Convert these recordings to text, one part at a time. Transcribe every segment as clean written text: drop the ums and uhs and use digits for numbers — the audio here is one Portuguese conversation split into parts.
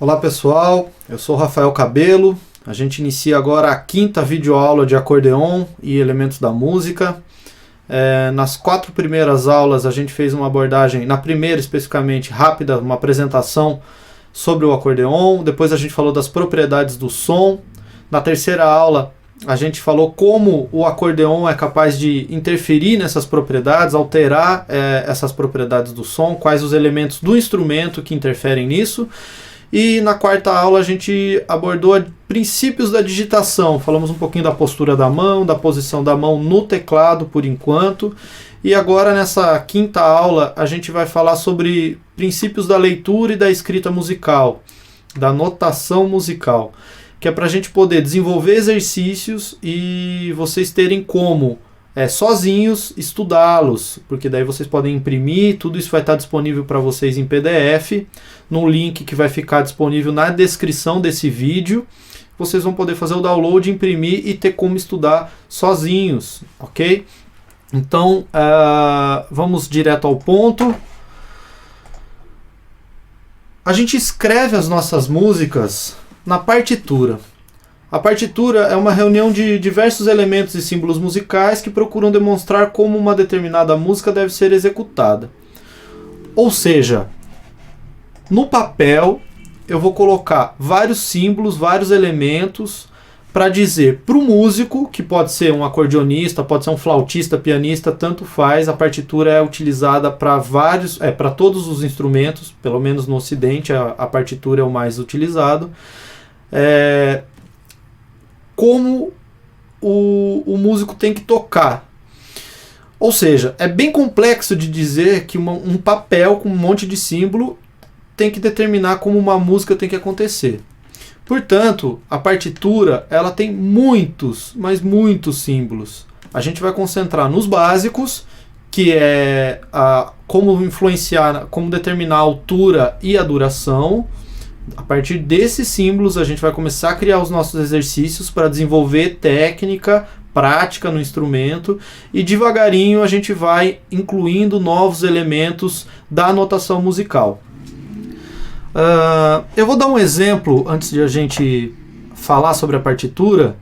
Olá pessoal, eu sou Rafael Cabelo. A gente inicia agora a quinta videoaula de acordeon e elementos da música. Nas 4 primeiras aulas a gente fez uma abordagem, na primeira especificamente rápida, uma apresentação sobre o acordeon. Depois a gente falou das propriedades do som. Na terceira aula a gente falou como o acordeon é capaz de interferir nessas propriedades, alterar essas propriedades do som, quais os elementos do instrumento que interferem nisso. E na quarta aula a gente abordou princípios da digitação. Falamos um pouquinho da postura da mão, da posição da mão no teclado por enquanto. E agora nessa quinta aula a gente vai falar sobre princípios da leitura e da escrita musical, da notação musical, que é para a gente poder desenvolver exercícios e vocês terem como sozinhos estudá-los, porque daí vocês podem imprimir, tudo isso vai estar disponível para vocês em PDF, no link que vai ficar disponível na descrição desse vídeo. Vocês vão poder fazer o download, imprimir e ter como estudar sozinhos, ok? Então, vamos direto ao ponto. A gente escreve as nossas músicas na partitura. A partitura é uma reunião de diversos elementos e símbolos musicais que procuram demonstrar como uma determinada música deve ser executada. Ou seja, no papel eu vou colocar vários símbolos, vários elementos para dizer para o músico, que pode ser um acordeonista, pode ser um flautista, pianista, tanto faz. A partitura é utilizada para todos os instrumentos, pelo menos no Ocidente a partitura é o mais utilizado. Como o músico tem que tocar. Ou seja, é bem complexo de dizer que um papel com um monte de símbolo tem que determinar como uma música tem que acontecer. Portanto, a partitura ela tem muitos, mas muitos símbolos. A gente vai concentrar nos básicos, que é como influenciar, como determinar a altura e a duração. A partir desses símbolos a gente vai começar a criar os nossos exercícios para desenvolver técnica, prática no instrumento, e devagarinho a gente vai incluindo novos elementos da notação musical. Eu vou dar um exemplo antes de a gente falar sobre a partitura.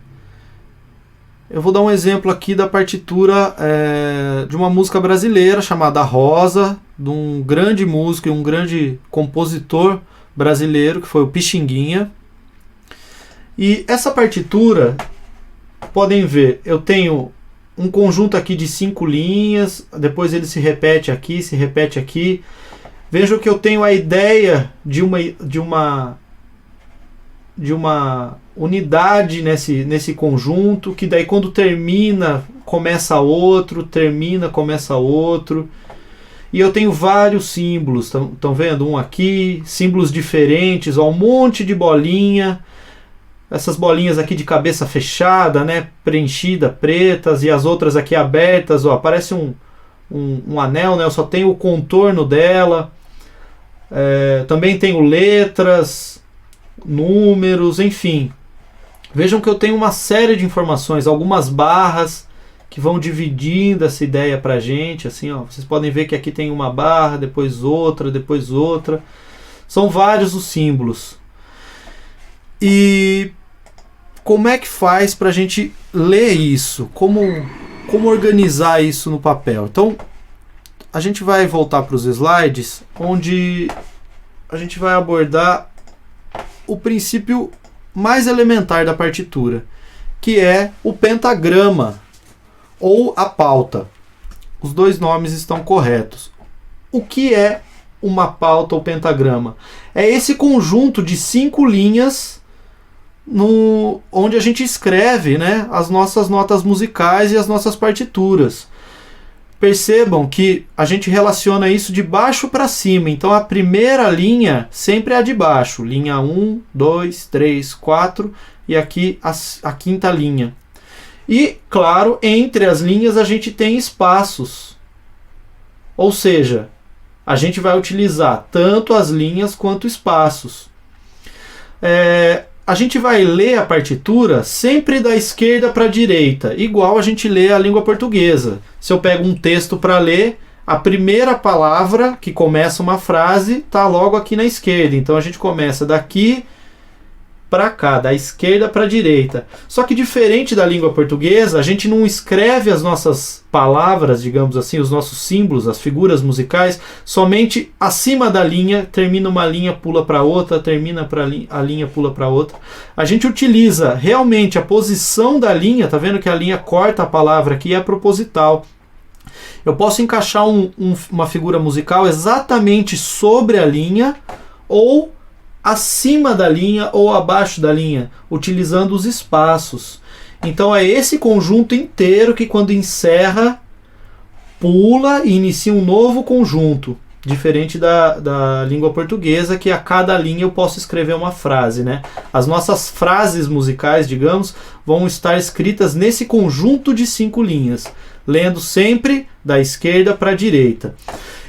Eu vou dar um exemplo aqui da partitura de uma música brasileira chamada Rosa, de um grande músico e um grande compositor brasileiro, que foi o Pixinguinha. E essa partitura, podem ver, eu tenho um conjunto aqui de 5 linhas, depois ele se repete aqui, se repete aqui. Vejam que eu tenho a ideia de uma unidade nesse conjunto, que daí quando termina, começa outro, termina, começa outro. E eu tenho vários símbolos, estão vendo? Um aqui, símbolos diferentes, um monte de bolinha. Essas bolinhas aqui de cabeça fechada, né, preenchida, pretas, e as outras aqui abertas, parece um anel, né, eu só tenho o contorno dela. Também tenho letras, números, enfim. Vejam que eu tenho uma série de informações, algumas barras que vão dividindo essa ideia pra gente, assim, vocês podem ver que aqui tem uma barra, depois outra, depois outra. São vários os símbolos. E como é que faz pra gente ler isso? Como organizar isso no papel? Então, a gente vai voltar para os slides, onde a gente vai abordar o princípio mais elementar da partitura, que é o pentagrama, ou a pauta. Os dois nomes estão corretos. O que é uma pauta ou pentagrama? É esse conjunto de 5 linhas onde a gente escreve, né, as nossas notas musicais e as nossas partituras. Percebam que a gente relaciona isso de baixo para cima. Então a primeira linha sempre é a de baixo. Linha 1, 2, 3, 4 e aqui a quinta linha. E, claro, entre as linhas a gente tem espaços. Ou seja, a gente vai utilizar tanto as linhas quanto espaços. A gente vai ler a partitura sempre da esquerda para a direita, igual a gente lê a língua portuguesa. Se eu pego um texto para ler, a primeira palavra que começa uma frase está logo aqui na esquerda. Então a gente começa daqui para cá, da esquerda para a direita. Só que diferente da língua portuguesa, a gente não escreve as nossas palavras, digamos assim, os nossos símbolos, as figuras musicais, somente acima da linha, termina uma linha, pula para outra, termina a linha, pula para outra. A gente utiliza realmente a posição da linha, tá vendo que a linha corta a palavra aqui, é proposital. Eu posso encaixar uma figura musical exatamente sobre a linha, ou acima da linha ou abaixo da linha, utilizando os espaços. Então é esse conjunto inteiro que, quando encerra, pula e inicia um novo conjunto, diferente da língua portuguesa, que a cada linha eu posso escrever uma frase, né? As nossas frases musicais, digamos, vão estar escritas nesse conjunto de 5 linhas, lendo sempre da esquerda para a direita.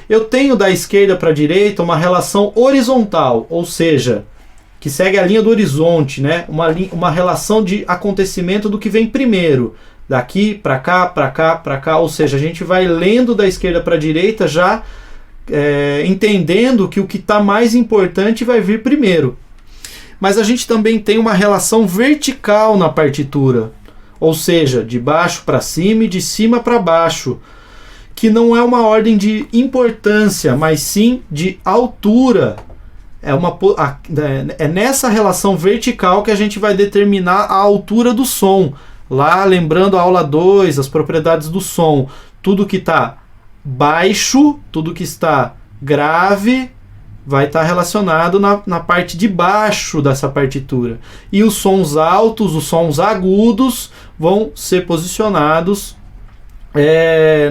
Eu tenho da esquerda para a direita uma relação horizontal, ou seja, que segue a linha do horizonte, né? Uma relação de acontecimento do que vem primeiro, daqui para cá, para cá, para cá, ou seja, a gente vai lendo da esquerda para a direita já entendendo que o que está mais importante vai vir primeiro. Mas a gente também tem uma relação vertical na partitura, ou seja, de baixo para cima e de cima para baixo, que não é uma ordem de importância, mas sim de altura. É nessa relação vertical que a gente vai determinar a altura do som. Lá, lembrando a aula 2, as propriedades do som. Tudo que está baixo, tudo que está grave, vai estar relacionado na parte de baixo dessa partitura. E os sons altos, os sons agudos, vão ser posicionados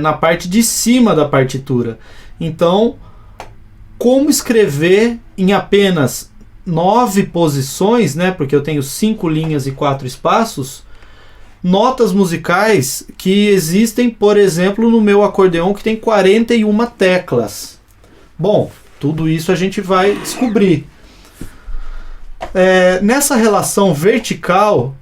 na parte de cima da partitura. Então, como escrever em apenas 9 posições, né, porque eu tenho 5 linhas e 4 espaços, notas musicais que existem, por exemplo, no meu acordeão, que tem 41 teclas. Bom, tudo isso a gente vai descobrir. Nessa relação vertical,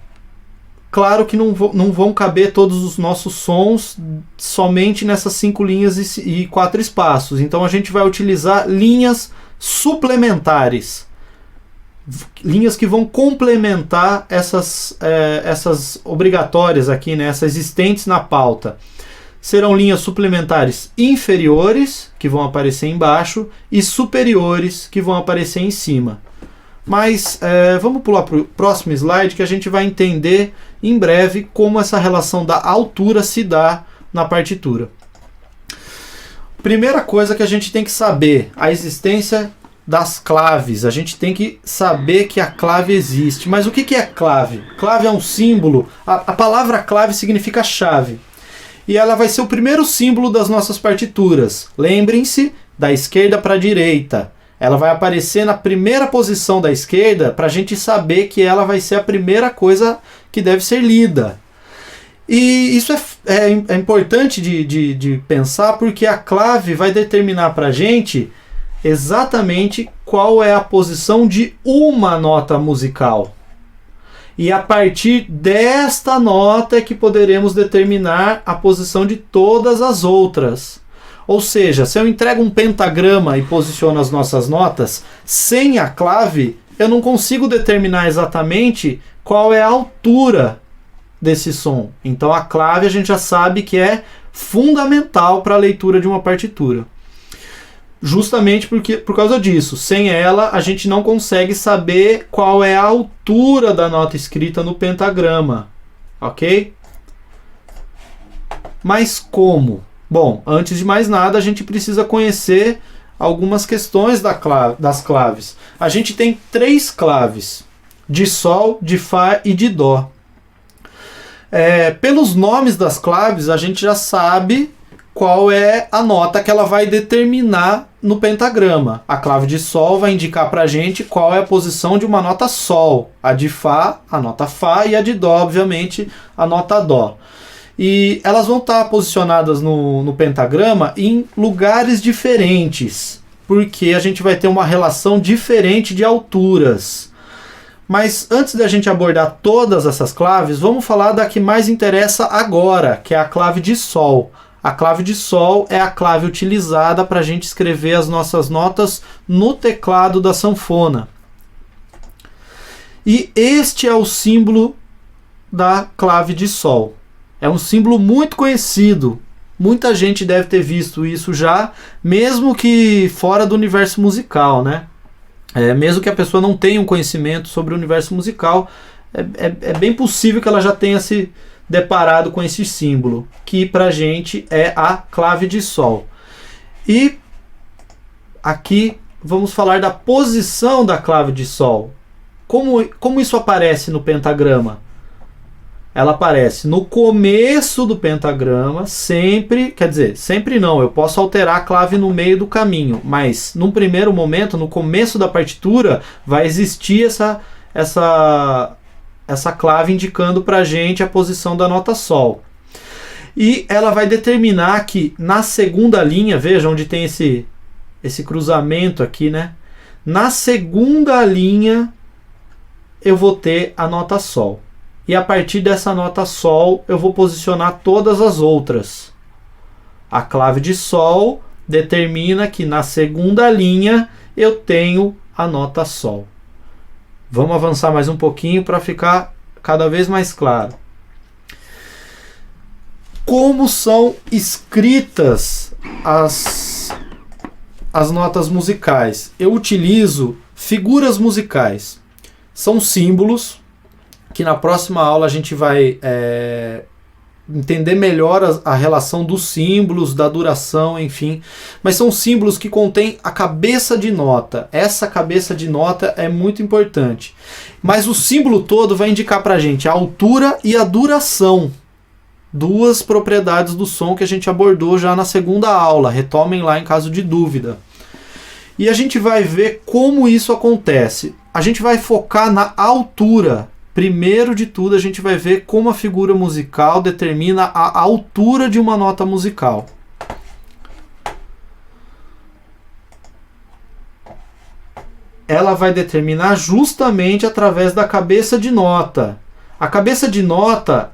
claro que não vão caber todos os nossos sons somente nessas 5 linhas e 4 espaços. Então a gente vai utilizar linhas suplementares. Linhas que vão complementar essas obrigatórias aqui, né, essas existentes na pauta. Serão linhas suplementares inferiores, que vão aparecer embaixo, e superiores, que vão aparecer em cima. Mas vamos pular para o próximo slide, que a gente vai entender em breve como essa relação da altura se dá na partitura. Primeira coisa que a gente tem que saber, a existência das claves. A gente tem que saber que a clave existe. Mas o que é clave? Clave é um símbolo. A palavra clave significa chave. E ela vai ser o primeiro símbolo das nossas partituras. Lembrem-se, da esquerda para a direita. Ela vai aparecer na primeira posição da esquerda para a gente saber que ela vai ser a primeira coisa que deve ser lida. E isso é importante de pensar, porque a clave vai determinar para a gente exatamente qual é a posição de uma nota musical. E a partir desta nota é que poderemos determinar a posição de todas as outras. Ou seja, se eu entrego um pentagrama e posiciono as nossas notas, sem a clave, eu não consigo determinar exatamente qual é a altura desse som. Então a clave a gente já sabe que é fundamental para a leitura de uma partitura. Justamente por causa disso. Sem ela, a gente não consegue saber qual é a altura da nota escrita no pentagrama. Ok? Mas como? Bom, antes de mais nada, a gente precisa conhecer algumas questões das claves. A gente tem 3 claves: de Sol, de Fá e de Dó. Pelos nomes das claves, a gente já sabe qual é a nota que ela vai determinar no pentagrama. A clave de Sol vai indicar para a gente qual é a posição de uma nota Sol. A de Fá, a nota Fá, e a de Dó, obviamente, a nota Dó. E elas vão estar posicionadas no pentagrama em lugares diferentes, porque a gente vai ter uma relação diferente de alturas. Mas antes da gente abordar todas essas claves, vamos falar da que mais interessa agora, que é a clave de Sol. A clave de Sol é a clave utilizada para a gente escrever as nossas notas no teclado da sanfona. E este é o símbolo da clave de Sol. É um símbolo muito conhecido. Muita gente deve ter visto isso já, mesmo que fora do universo musical, né? Mesmo que a pessoa não tenha um conhecimento sobre o universo musical, é bem possível que ela já tenha se deparado com esse símbolo, que pra gente é a clave de Sol. E aqui vamos falar da posição da clave de Sol. Como isso aparece no pentagrama? Ela aparece no começo do pentagrama, sempre, quer dizer, sempre não, eu posso alterar a clave no meio do caminho, mas num primeiro momento, no começo da partitura, vai existir essa clave indicando pra gente a posição da nota Sol. E ela vai determinar que na segunda linha, veja onde tem esse cruzamento aqui, né? Na segunda linha eu vou ter a nota Sol. E a partir dessa nota Sol eu vou posicionar todas as outras. A clave de Sol determina que na segunda linha eu tenho a nota Sol. Vamos avançar mais um pouquinho para ficar cada vez mais claro. Como são escritas as notas musicais? Eu utilizo figuras musicais. São símbolos que na próxima aula a gente vai entender melhor a relação dos símbolos, da duração, enfim. Mas são símbolos que contêm a cabeça de nota. Essa cabeça de nota é muito importante. Mas o símbolo todo vai indicar pra gente a altura e a duração. Duas propriedades do som que a gente abordou já na segunda aula. Retomem lá em caso de dúvida. E a gente vai ver como isso acontece. A gente vai focar na altura. Primeiro de tudo, a gente vai ver como a figura musical determina a altura de uma nota musical. Ela vai determinar justamente através da cabeça de nota. A cabeça de nota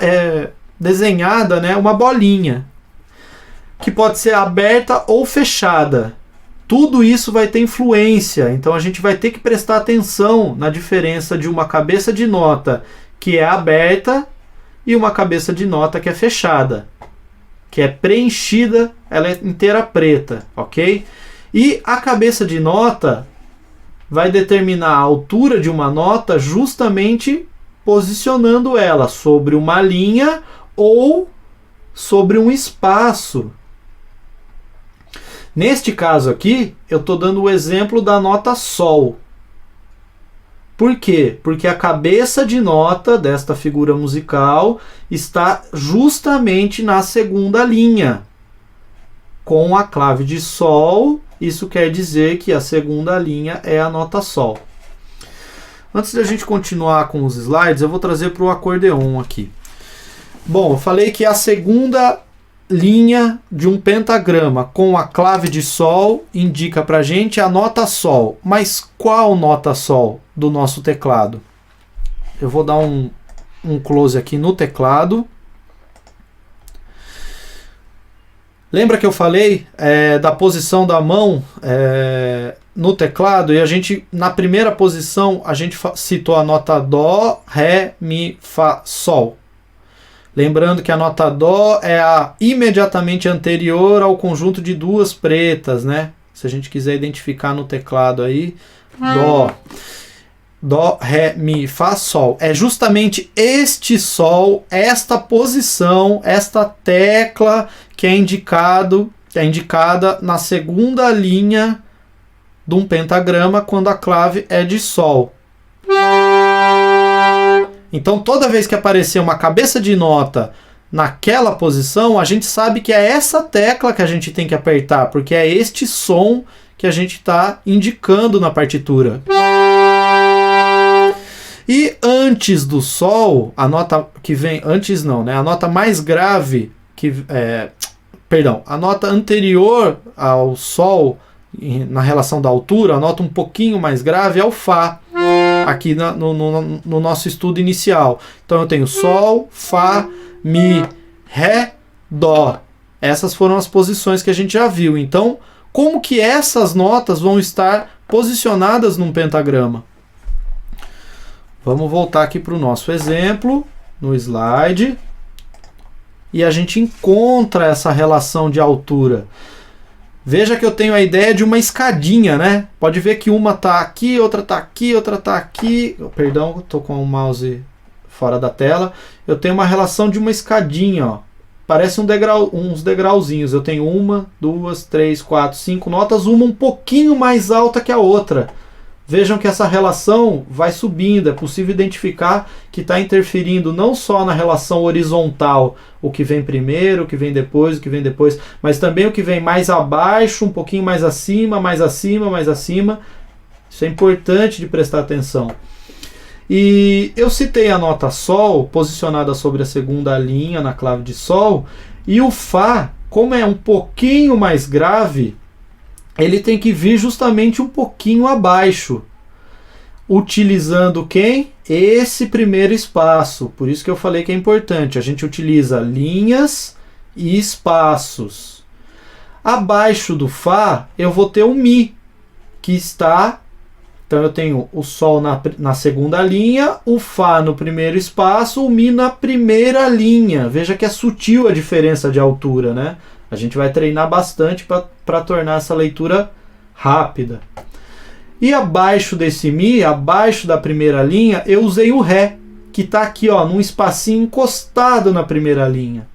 é desenhada, né, uma bolinha, que pode ser aberta ou fechada. Tudo isso vai ter influência, então a gente vai ter que prestar atenção na diferença de uma cabeça de nota que é aberta e uma cabeça de nota que é fechada, que é preenchida, ela é inteira preta, ok? E a cabeça de nota vai determinar a altura de uma nota justamente posicionando ela sobre uma linha ou sobre um espaço. Neste caso aqui, eu estou dando o exemplo da nota Sol. Por quê? Porque a cabeça de nota desta figura musical está justamente na segunda linha. Com a clave de Sol, isso quer dizer que a segunda linha é a nota Sol. Antes de a gente continuar com os slides, eu vou trazer para o acordeon aqui. Bom, eu falei que a segunda linha de um pentagrama com a clave de Sol indica pra gente a nota Sol. Mas qual nota Sol do nosso teclado? Eu vou dar um close aqui no teclado. Lembra que eu falei da posição da mão no teclado? E a gente, na primeira posição, a gente citou a nota Dó, Ré, Mi, Fá, Sol. Lembrando que a nota Dó é a imediatamente anterior ao conjunto de duas pretas, né? Se a gente quiser identificar no teclado aí, Dó. Dó, Ré, Mi, Fá, Sol. É justamente este Sol, esta posição, esta tecla que é indicada na segunda linha de um pentagrama quando a clave é de Sol. Então, toda vez que aparecer uma cabeça de nota naquela posição, a gente sabe que é essa tecla que a gente tem que apertar, porque é este som que a gente está indicando na partitura. E antes do Sol, a nota que vem... Antes não, né? A nota mais grave, a nota anterior ao Sol, na relação da altura, a nota um pouquinho mais grave é o Fá. Aqui no nosso estudo inicial. Então eu tenho Sol, Fá, Mi, Ré, Dó. Essas foram as posições que a gente já viu. Então, como que essas notas vão estar posicionadas num pentagrama? Vamos voltar aqui para o nosso exemplo, no slide. E a gente encontra essa relação de altura. Veja que eu tenho a ideia de uma escadinha, né? Pode ver que uma está aqui, outra está aqui, outra está aqui. Perdão, estou com o mouse fora da tela. Eu tenho uma relação de uma escadinha, ó. Parece uns degrauzinhos. Eu tenho 1, 2, 3, 4, 5 notas, uma um pouquinho mais alta que a outra. Vejam que essa relação vai subindo, é possível identificar que está interferindo não só na relação horizontal, o que vem primeiro, o que vem depois, mas também o que vem mais abaixo, um pouquinho mais acima, mais acima, mais acima. Isso é importante de prestar atenção. E eu citei a nota Sol, posicionada sobre a segunda linha na clave de Sol, e o Fá, como é um pouquinho mais grave, ele tem que vir justamente um pouquinho abaixo, utilizando quem? Esse primeiro espaço. Por isso que eu falei que é importante. A gente utiliza linhas e espaços. Abaixo do Fá, eu vou ter o Mi, que está... Então eu tenho o Sol na segunda linha, o Fá no primeiro espaço, o Mi na primeira linha. Veja que é sutil a diferença de altura, né? A gente vai treinar bastante para tornar essa leitura rápida. E abaixo desse Mi, abaixo da primeira linha, eu usei o Ré, que está aqui, ó, num espacinho encostado na primeira linha.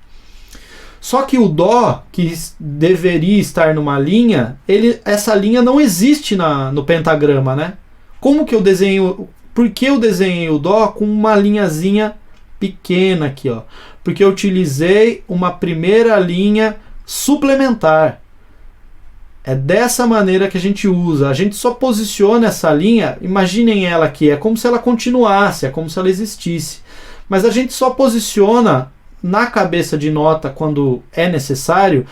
Só que o Dó, que deveria estar numa linha, essa linha não existe no pentagrama, né? Como que eu desenho? Por que eu desenhei o Dó com uma linhazinha pequena aqui, ó? Porque eu utilizei uma primeira linha suplementar. É dessa maneira que a gente usa. A gente só posiciona essa linha, imaginem ela aqui, é como se ela continuasse, é como se ela existisse. Mas a gente só posiciona na cabeça de nota quando é necessário,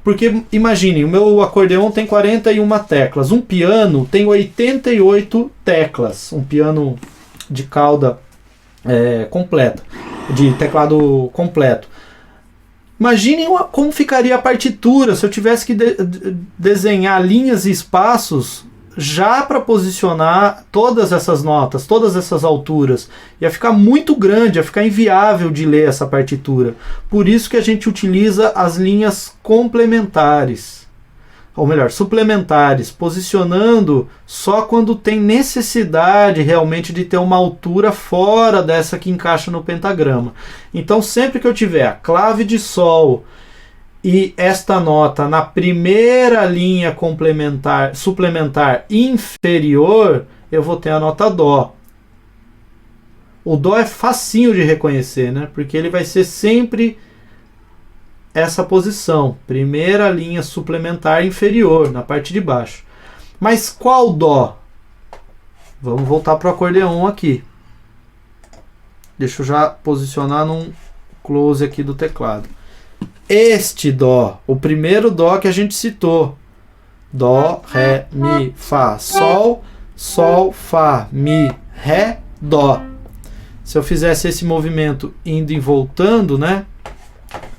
porque imaginem, o meu acordeon tem 41 teclas, um piano tem 88 teclas, um piano de cauda completa, de teclado completo. Imaginem como ficaria a partitura se eu tivesse que desenhar linhas e espaços já para posicionar todas essas notas, todas essas alturas. Ia ficar muito grande, ia ficar inviável de ler essa partitura. Por isso que a gente utiliza as linhas complementares, ou melhor, suplementares, posicionando só quando tem necessidade realmente de ter uma altura fora dessa que encaixa no pentagrama. Então sempre que eu tiver a clave de Sol e esta nota na primeira linha suplementar inferior, eu vou ter a nota Dó. O Dó é facinho de reconhecer, né? Porque ele vai ser sempre essa posição, primeira linha suplementar inferior, na parte de baixo. Mas qual Dó? Vamos voltar para o acordeon aqui. Deixa eu já posicionar num close aqui do teclado. Este Dó, o primeiro Dó que a gente citou. Dó, Ré, Mi, Fá, Sol, Sol, Fá, Mi, Ré, Dó. Se eu fizesse esse movimento indo e voltando, né?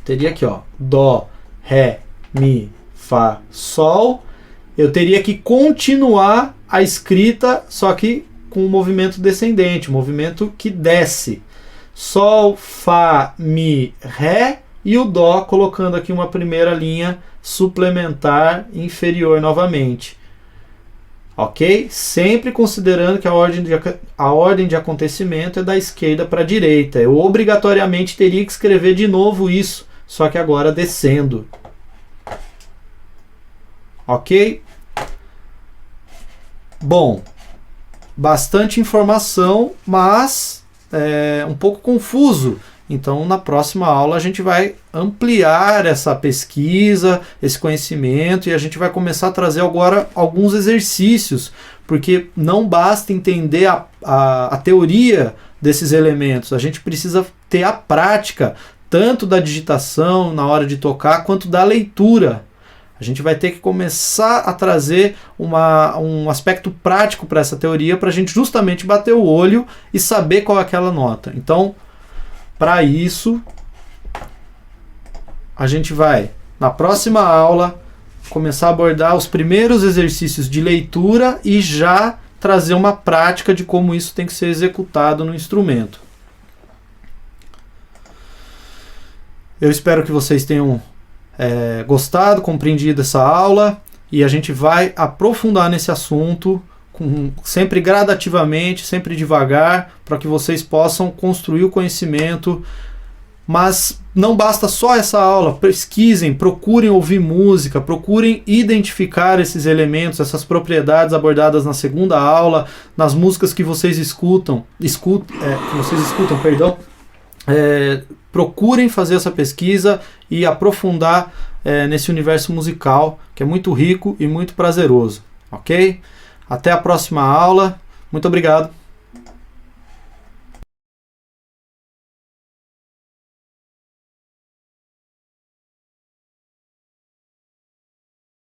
Teria aqui, ó, Dó, Ré, Mi, Fá, Sol. Eu teria que continuar a escrita, só que com um movimento descendente, um movimento que desce. Sol, Fá, Mi, Ré e o Dó, colocando aqui uma primeira linha suplementar inferior novamente. Ok? Sempre considerando que a ordem de acontecimento é da esquerda para a direita. Eu obrigatoriamente teria que escrever de novo isso, só que agora descendo. Ok? Bom, bastante informação, mas um pouco confuso. Então, na próxima aula, a gente vai ampliar essa pesquisa, esse conhecimento, e a gente vai começar a trazer agora alguns exercícios, porque não basta entender a teoria desses elementos, a gente precisa ter a prática, tanto da digitação na hora de tocar, quanto da leitura. A gente vai ter que começar a trazer um aspecto prático para essa teoria, para a gente justamente bater o olho e saber qual é aquela nota. Então, para isso, a gente vai na próxima aula, começar a abordar os primeiros exercícios de leitura e já trazer uma prática de como isso tem que ser executado no instrumento. Eu espero que vocês tenham gostado, compreendido essa aula, e a gente vai aprofundar nesse assunto sempre gradativamente, sempre devagar, para que vocês possam construir o conhecimento. Mas não basta só essa aula, pesquisem, procurem ouvir música, procurem identificar esses elementos, essas propriedades abordadas na segunda aula, nas músicas que vocês escutam, procurem fazer essa pesquisa e aprofundar nesse universo musical, que é muito rico e muito prazeroso, ok? Até a próxima aula, muito obrigado.